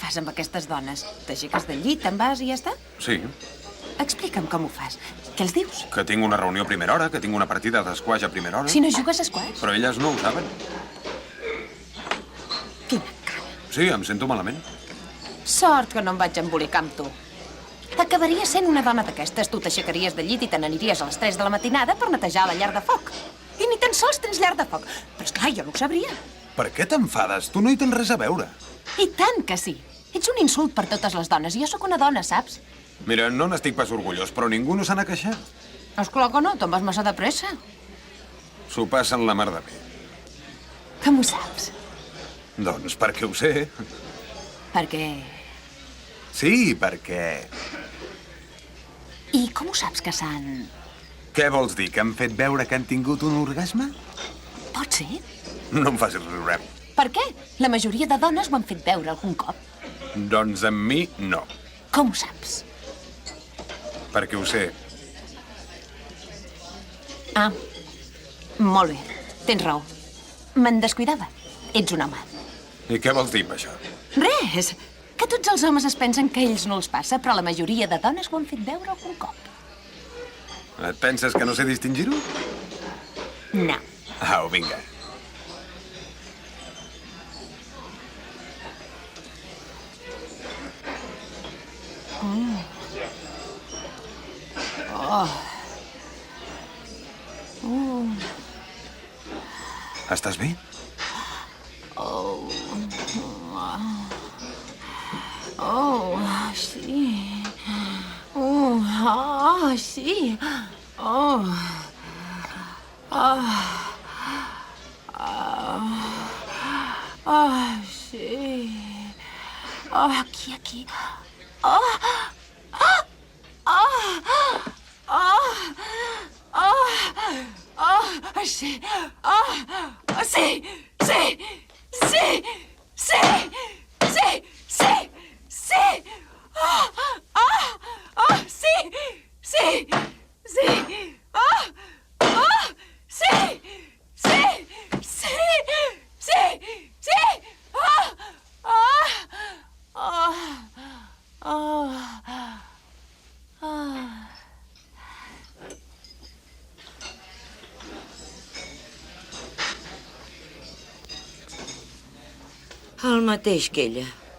fas amb aquestes dones? T'aixeques del llit, te'n vas i ja està? Sí, Explica'm com ho fas. Què els dius? que tinc una reunió a primera hora, que tinc una partida d'esquaix a primera hora. Si no jugues a squash? Però elles no ho saben. Quina cara. Sí, em sento malament. Sort que no em vaig embolicar amb tu. T'acabaria sent una dona d'aquestes. Tu t'aixecaries del llit i te n'aniries a les 3 de la matinada per netejar la llar de foc. I ni tan sols tens llar de foc. Però esclar, jo no ho sabria. Per què t'enfades? Tu no hi tens res a veure. I tant que sí. Ets un insult per totes les dones. Jo sóc una dona, saps? Mira, no n'estic pas orgullós, però ningú no se n'ha queixat. Esclar que no, te'n vas massa de pressa. S'ho passen la mar de bé. Com ho saps? Doncs perquè ho sé. Perquè... Sí, perquè... I com ho saps que s'han... Què vols dir, que han fet veure que han tingut un orgasme? Pot ser? No em facis riure. Per què? La majoria de dones ho han fet veure algun cop. Doncs amb mi, no. Com ho saps? Perquè ho sé. Ah, molt bé. Tens raó. Me'n descuidava. Ets un home. I què vols dir amb això? Res! Que tots els homes es pensen que a ells no els passa, però la majoria de dones ho han fet veure algun cop. Et penses que no sé distingir-ho? No. Au, vinga. Estàs bé? Sí. Sí. Sí. Aquí. Sí. El mateix que ella.